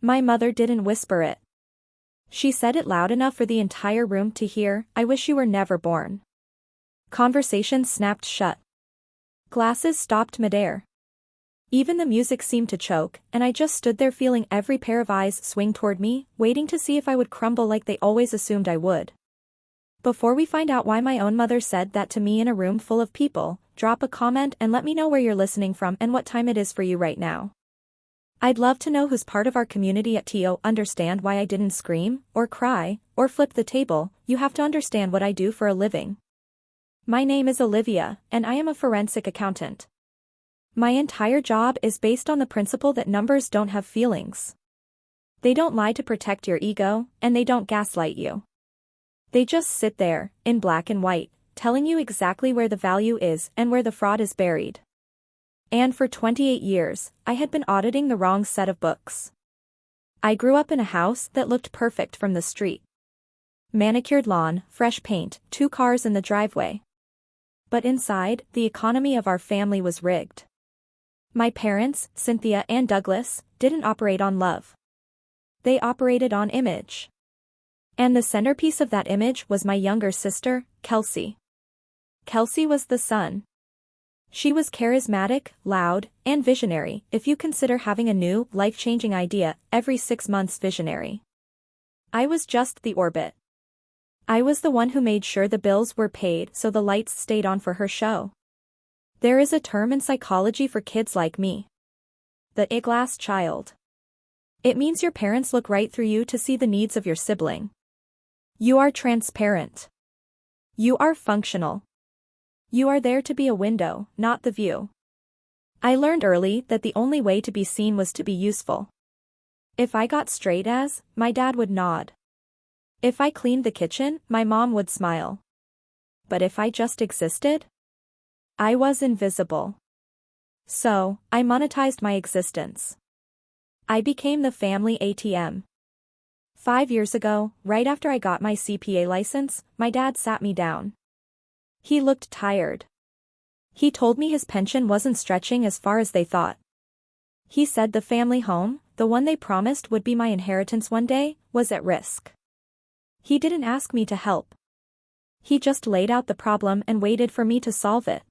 My mother didn't whisper it. She said it loud enough for the entire room to hear, "I wish you were never born." Conversation snapped shut. Glasses stopped midair. Even the music seemed to choke, and I just stood there feeling every pair of eyes swing toward me, waiting to see if I would crumble like they always assumed I would. Before we find out why my own mother said that to me in a room full of people, drop a comment and let me know where you're listening from and what time it is for you right now. I'd love to know who's part of our community at TO understand why I didn't scream, or cry, or flip the table. You have to understand what I do for a living. My name is Olivia, and I am a forensic accountant. My entire job is based on the principle that numbers don't have feelings. They don't lie to protect your ego, and they don't gaslight you. They just sit there, in black and white, telling you exactly where the value is and where the fraud is buried. And for 28 years, I had been auditing the wrong set of books. I grew up in a house that looked perfect from the street. Manicured lawn, fresh paint, 2 cars in the driveway. But inside, the economy of our family was rigged. My parents, Cynthia and Douglas, didn't operate on love. They operated on image. And the centerpiece of that image was my younger sister, Kelsey. Kelsey was the sun. She was charismatic, loud, and visionary, if you consider having a new, life-changing idea every 6 months visionary. I was just the orbit. I was the one who made sure the bills were paid so the lights stayed on for her show. There is a term in psychology for kids like me. The eyeglass child. It means your parents look right through you to see the needs of your sibling. You are transparent. You are functional. You are there to be a window, not the view. I learned early that the only way to be seen was to be useful. If I got straight A's, my dad would nod. If I cleaned the kitchen, my mom would smile. But if I just existed, I was invisible. So, I monetized my existence. I became the family ATM. 5 years ago, right after I got my CPA license, my dad sat me down. He looked tired. He told me his pension wasn't stretching as far as they thought. He said the family home, the one they promised would be my inheritance one day, was at risk. He didn't ask me to help. He just laid out the problem and waited for me to solve it.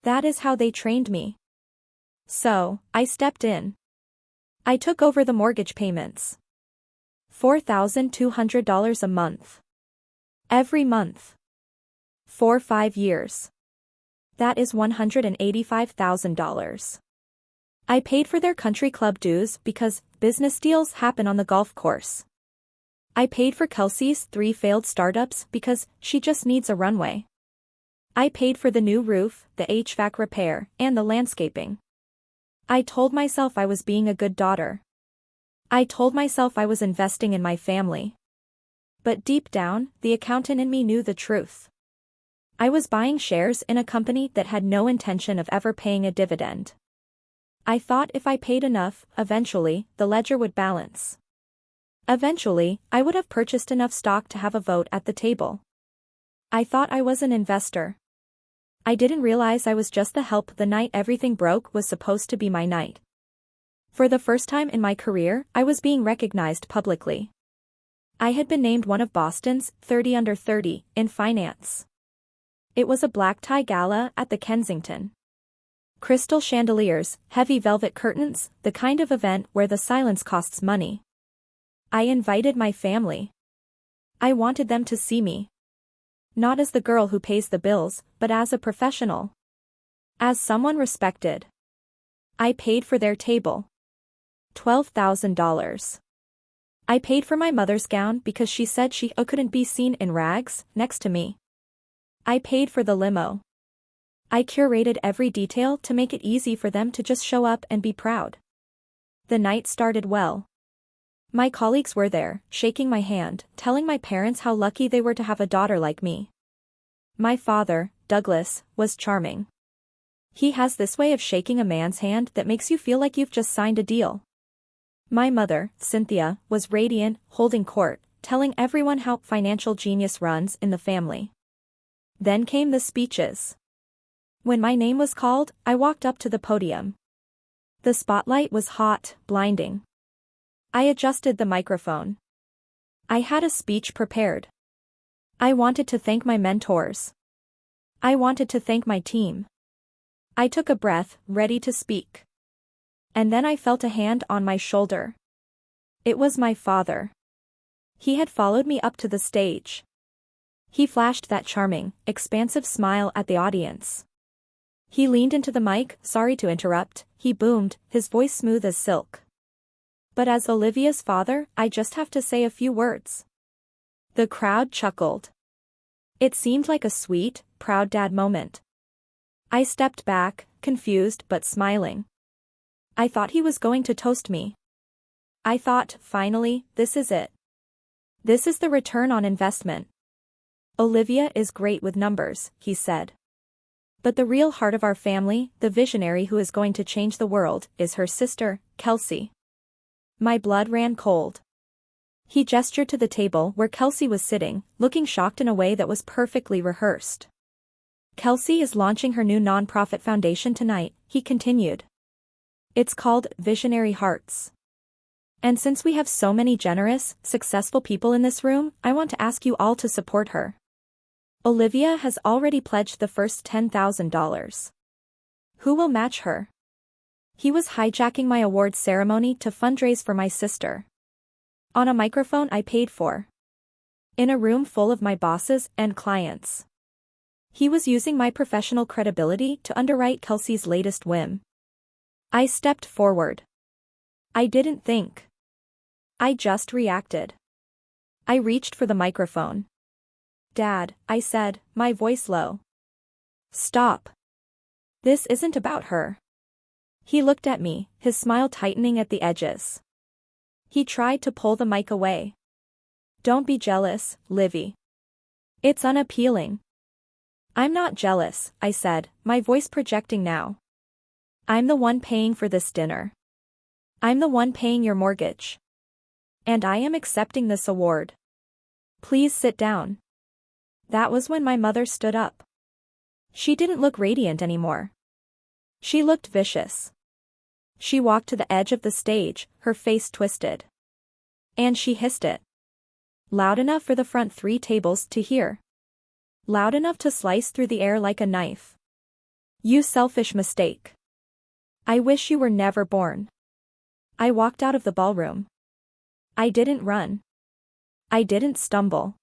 That is how they trained me. So, I stepped in. I took over the mortgage payments. $4,200 a month. Every month. For 5 years. That is $185,000. I paid for their country club dues because business deals happen on the golf course. I paid for Kelsey's 3 failed startups because she just needs a runway. I paid for the new roof, the HVAC repair, and the landscaping. I told myself I was being a good daughter. I told myself I was investing in my family. But deep down, the accountant in me knew the truth. I was buying shares in a company that had no intention of ever paying a dividend. I thought if I paid enough, eventually, the ledger would balance. Eventually, I would have purchased enough stock to have a vote at the table. I thought I was an investor. I didn't realize I was just the help the night everything broke was supposed to be my night. For the first time in my career, I was being recognized publicly. I had been named one of Boston's 30 under 30 in finance. It was a black tie gala at the Kensington. Crystal chandeliers, heavy velvet curtains, the kind of event where the silence costs money. I invited my family. I wanted them to see me. Not as the girl who pays the bills, but as a professional. As someone respected. I paid for their table. $12,000. I paid for my mother's gown because she said she couldn't be seen in rags, next to me. I paid for the limo. I curated every detail to make it easy for them to just show up and be proud. The night started well. My colleagues were there, shaking my hand, telling my parents how lucky they were to have a daughter like me. My father, Douglas, was charming. He has this way of shaking a man's hand that makes you feel like you've just signed a deal. My mother, Cynthia, was radiant, holding court, telling everyone how financial genius runs in the family. Then came the speeches. When my name was called, I walked up to the podium. The spotlight was hot, blinding. I adjusted the microphone. I had a speech prepared. I wanted to thank my mentors. I wanted to thank my team. I took a breath, ready to speak. And then I felt a hand on my shoulder. It was my father. He had followed me up to the stage. He flashed that charming, expansive smile at the audience. He leaned into the mic, sorry to interrupt, he boomed, his voice smooth as silk. But as Olivia's father, I just have to say a few words. The crowd chuckled. It seemed like a sweet, proud dad moment. I stepped back, confused but smiling. I thought he was going to toast me. I thought, finally, this is it. This is the return on investment. Olivia is great with numbers, he said. But the real heart of our family, the visionary who is going to change the world, is her sister, Kelsey. My blood ran cold. He gestured to the table where Kelsey was sitting, looking shocked in a way that was perfectly rehearsed. Kelsey is launching her new nonprofit foundation tonight, he continued. It's called Visionary Hearts. And since we have so many generous, successful people in this room, I want to ask you all to support her. Olivia has already pledged the first $10,000. Who will match her? He was hijacking my awards ceremony to fundraise for my sister. On a microphone I paid for. In a room full of my bosses and clients. He was using my professional credibility to underwrite Kelsey's latest whim. I stepped forward. I didn't think. I just reacted. I reached for the microphone. Dad, I said, my voice low. Stop. This isn't about her. He looked at me, his smile tightening at the edges. He tried to pull the mic away. Don't be jealous, Livy. It's unappealing. I'm not jealous, I said, my voice projecting now. I'm the one paying for this dinner. I'm the one paying your mortgage. And I am accepting this award. Please sit down. That was when my mother stood up. She didn't look radiant anymore. She looked vicious. She walked to the edge of the stage, her face twisted. And she hissed it. Loud enough for the front 3 tables to hear. Loud enough to slice through the air like a knife. You selfish mistake. I wish you were never born. I walked out of the ballroom. I didn't run. I didn't stumble.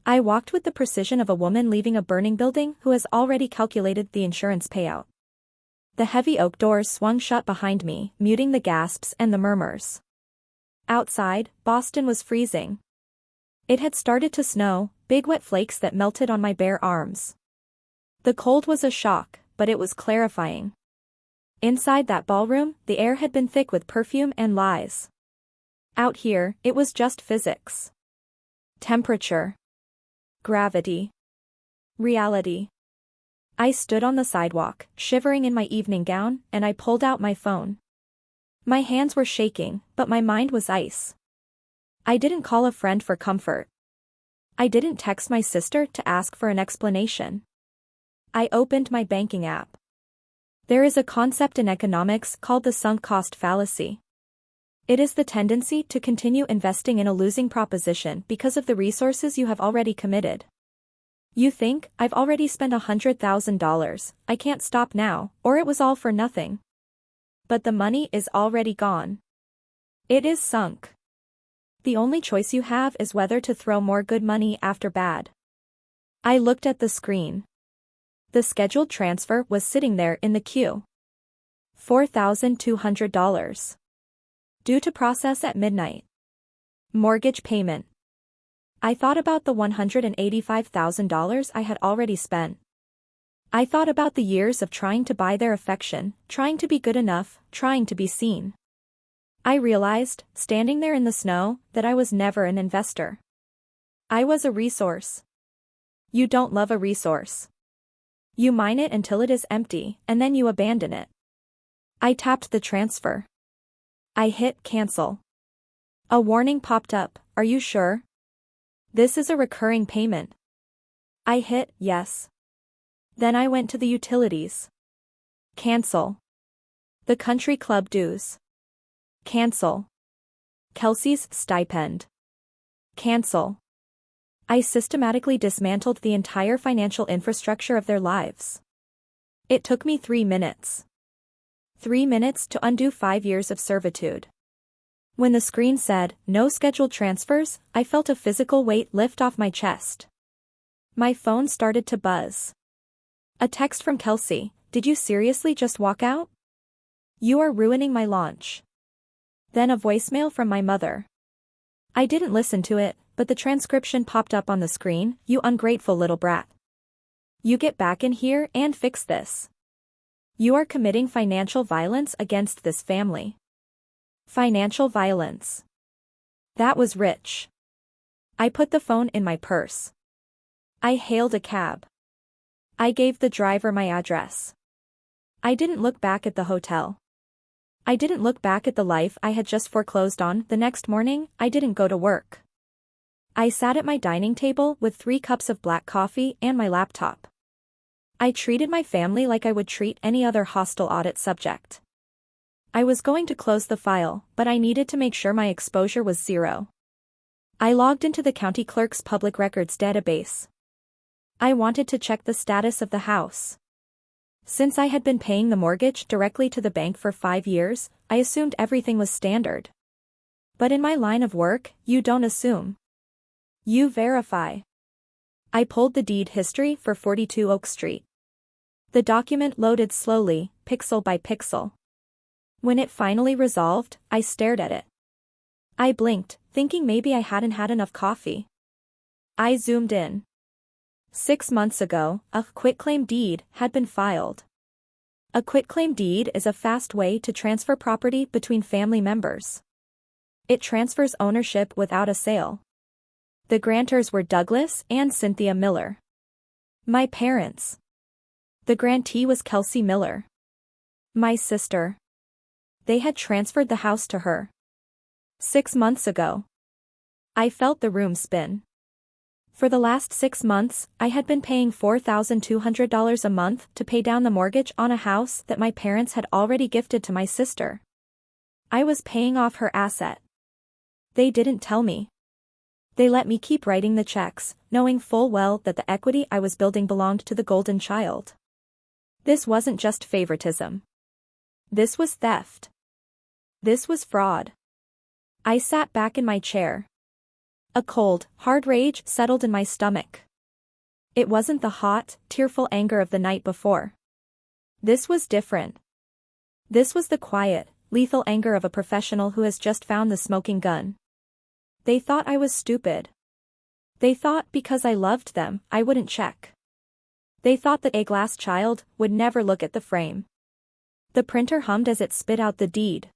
I walked with the precision of a woman leaving a burning building who has already calculated the insurance payout. The heavy oak doors swung shut behind me, muting the gasps and the murmurs. Outside, Boston was freezing. It had started to snow, big wet flakes that melted on my bare arms. The cold was a shock, but it was clarifying. Inside that ballroom, the air had been thick with perfume and lies. Out here, it was just physics. Temperature. Gravity. Reality. I stood on the sidewalk, shivering in my evening gown, and I pulled out my phone. My hands were shaking, but my mind was ice. I didn't call a friend for comfort. I didn't text my sister to ask for an explanation. I opened my banking app. There is a concept in economics called the sunk cost fallacy. It is the tendency to continue investing in a losing proposition because of the resources you have already committed. You think, I've already spent $100,000, I can't stop now, or it was all for nothing. But the money is already gone. It is sunk. The only choice you have is whether to throw more good money after bad. I looked at the screen. The scheduled transfer was sitting there in the queue. $4,200. Due to process at midnight. Mortgage payment. I thought about the $185,000 I had already spent. I thought about the years of trying to buy their affection, trying to be good enough, trying to be seen. I realized, standing there in the snow, that I was never an investor. I was a resource. You don't love a resource. You mine it until it is empty, and then you abandon it. I tapped the transfer. I hit cancel. A warning popped up, are you sure? This is a recurring payment. I hit yes. Then I went to the utilities. Cancel. The country club dues. Cancel. Kelsey's stipend. Cancel. I systematically dismantled the entire financial infrastructure of their lives. It took me 3 minutes. 3 minutes to undo 5 years of servitude. When the screen said, "No scheduled transfers," I felt a physical weight lift off my chest. My phone started to buzz. A text from Kelsey: "Did you seriously just walk out? You are ruining my launch." Then a voicemail from my mother. I didn't listen to it, but the transcription popped up on the screen: "You ungrateful little brat. You get back in here and fix this. You are committing financial violence against this family." Financial violence. That was rich. I put the phone in my purse. I hailed a cab. I gave the driver my address. I didn't look back at the hotel. I didn't look back at the life I had just foreclosed on. The next morning, I didn't go to work. I sat at my dining table with 3 cups of black coffee and my laptop. I treated my family like I would treat any other hostile audit subject. I was going to close the file, but I needed to make sure my exposure was 0. I logged into the county clerk's public records database. I wanted to check the status of the house. Since I had been paying the mortgage directly to the bank for 5 years, I assumed everything was standard. But in my line of work, you don't assume. You verify. I pulled the deed history for 42 Oak Street. The document loaded slowly, pixel by pixel. When it finally resolved, I stared at it. I blinked, thinking maybe I hadn't had enough coffee. I zoomed in. 6 months ago, a quitclaim deed had been filed. A quitclaim deed is a fast way to transfer property between family members. It transfers ownership without a sale. The grantors were Douglas and Cynthia Miller. My parents. The grantee was Kelsey Miller. My sister. They had transferred the house to her. 6 months ago. I felt the room spin. For the last 6 months, I had been paying $4,200 a month to pay down the mortgage on a house that my parents had already gifted to my sister. I was paying off her asset. They didn't tell me. They let me keep writing the checks, knowing full well that the equity I was building belonged to the golden child. This wasn't just favoritism. This was theft. This was fraud. I sat back in my chair. A cold, hard rage settled in my stomach. It wasn't the hot, tearful anger of the night before. This was different. This was the quiet, lethal anger of a professional who has just found the smoking gun. They thought I was stupid. They thought because I loved them, I wouldn't check. They thought that a glass child would never look at the frame. The printer hummed as it spit out the deed.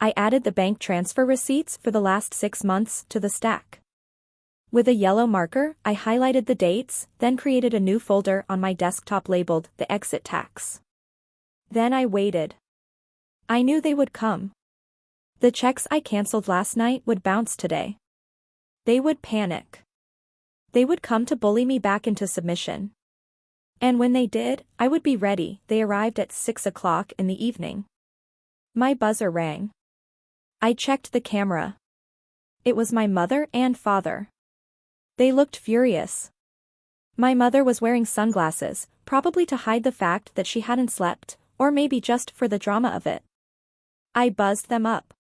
I added the bank transfer receipts for the last 6 months to the stack. With a yellow marker, I highlighted the dates, then created a new folder on my desktop labeled the exit tax. Then I waited. I knew they would come. The checks I canceled last night would bounce today. They would panic. They would come to bully me back into submission. And when they did, I would be ready. They arrived at 6 o'clock in the evening. My buzzer rang. I checked the camera. It was my mother and father. They looked furious. My mother was wearing sunglasses, probably to hide the fact that she hadn't slept, or maybe just for the drama of it. I buzzed them up.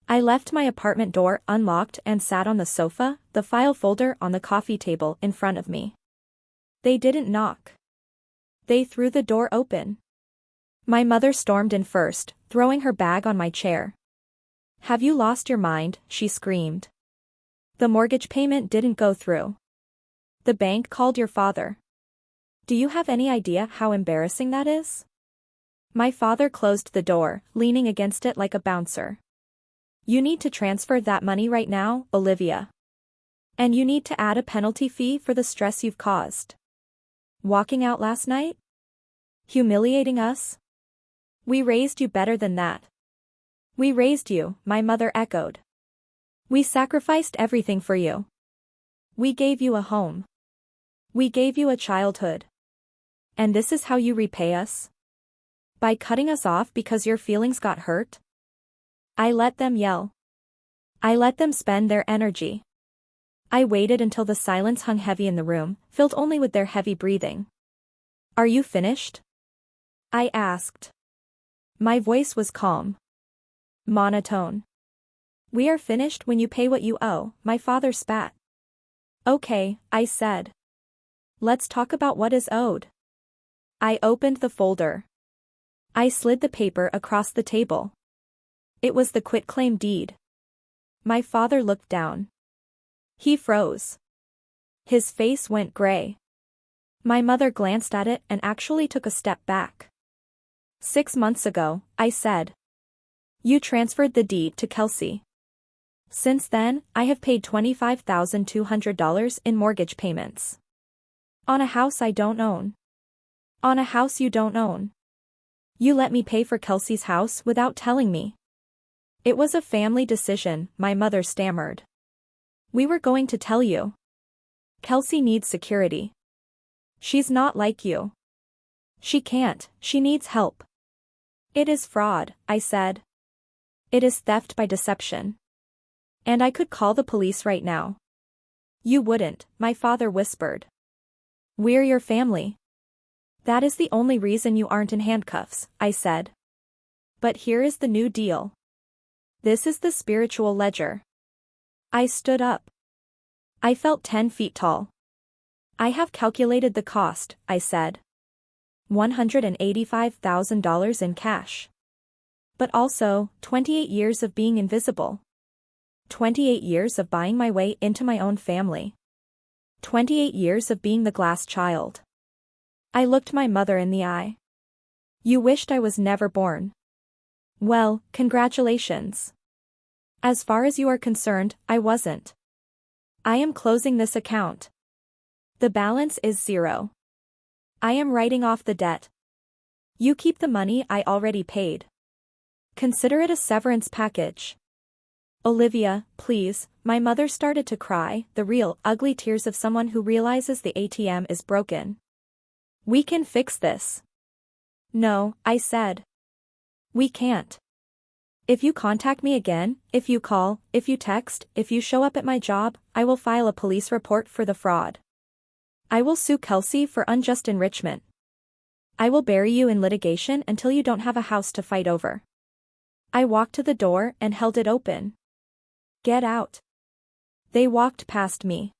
I left my apartment door unlocked and sat on the sofa, the file folder on the coffee table in front of me. They didn't knock. They threw the door open. My mother stormed in first, throwing her bag on my chair. "Have you lost your mind?" she screamed. "The mortgage payment didn't go through. The bank called your father. Do you have any idea how embarrassing that is?" My father closed the door, leaning against it like a bouncer. "You need to transfer that money right now, Olivia. And you need to add a penalty fee for the stress you've caused. Walking out last night? Humiliating us? We raised you better than that. We raised you," my mother echoed. "We sacrificed everything for you. We gave you a home. We gave you a childhood. And this is how you repay us? By cutting us off because your feelings got hurt?" I let them yell. I let them spend their energy. I waited until the silence hung heavy in the room, filled only with their heavy breathing. Are you finished? I asked. My voice was calm. Monotone. We are finished when you pay what you owe, my father spat. Okay, I said. Let's talk about what is owed. I opened the folder. I slid the paper across the table. It was the quitclaim deed. My father looked down. He froze. His face went gray. My mother glanced at it and actually took a step back. 6 months ago, I said. You transferred the deed to Kelsey. Since then, I have paid $25,200 in mortgage payments. On a house I don't own. On a house you don't own. You let me pay for Kelsey's house without telling me. It was a family decision, my mother stammered. We were going to tell you. Kelsey needs security. She's not like you. She can't, she needs help. It is fraud, I said. It is theft by deception. And I could call the police right now. You wouldn't, my father whispered. We're your family. That is the only reason you aren't in handcuffs, I said. But here is the new deal. This is the spiritual ledger. I stood up. I felt 10 feet tall. I have calculated the cost, I said. $185,000 in cash. But also, 28 years of being invisible. 28 years of buying my way into my own family. 28 years of being the glass child. I looked my mother in the eye. You wished I was never born. Well, congratulations. As far as you are concerned, I wasn't. I am closing this account. The balance is 0. I am writing off the debt. You keep the money I already paid. Consider it a severance package. Olivia, please, my mother started to cry, the real, ugly tears of someone who realizes the ATM is broken. We can fix this. No, I said. We can't. If you contact me again, if you call, if you text, if you show up at my job, I will file a police report for the fraud. I will sue Kelsey for unjust enrichment. I will bury you in litigation until you don't have a house to fight over. I walked to the door and held it open. Get out. They walked past me.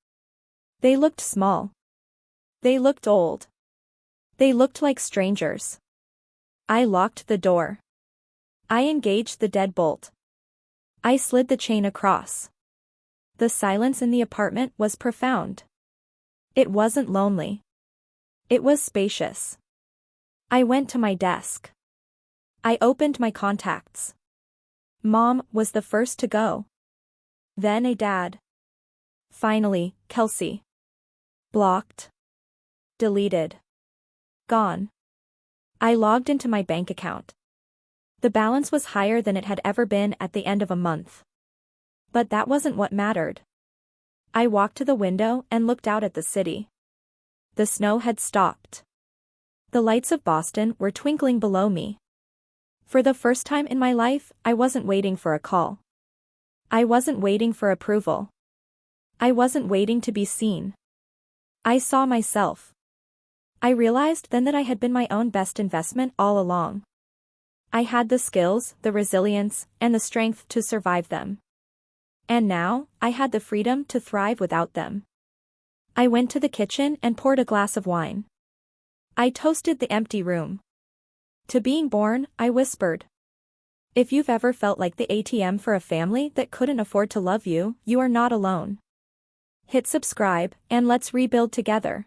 They looked small. They looked old. They looked like strangers. I locked the door. I engaged the deadbolt. I slid the chain across. The silence in the apartment was profound. It wasn't lonely. It was spacious. I went to my desk. I opened my contacts. Mom was the first to go. Then a dad. Finally, Kelsey. Blocked. Deleted. Gone. I logged into my bank account. The balance was higher than it had ever been at the end of a month. But that wasn't what mattered. I walked to the window and looked out at the city. The snow had stopped. The lights of Boston were twinkling below me. For the first time in my life, I wasn't waiting for a call. I wasn't waiting for approval. I wasn't waiting to be seen. I saw myself. I realized then that I had been my own best investment all along. I had the skills, the resilience, and the strength to survive them. And now, I had the freedom to thrive without them. I went to the kitchen and poured a glass of wine. I toasted the empty room. To being born, I whispered. If you've ever felt like the ATM for a family that couldn't afford to love you, you are not alone. Hit subscribe, and let's rebuild together.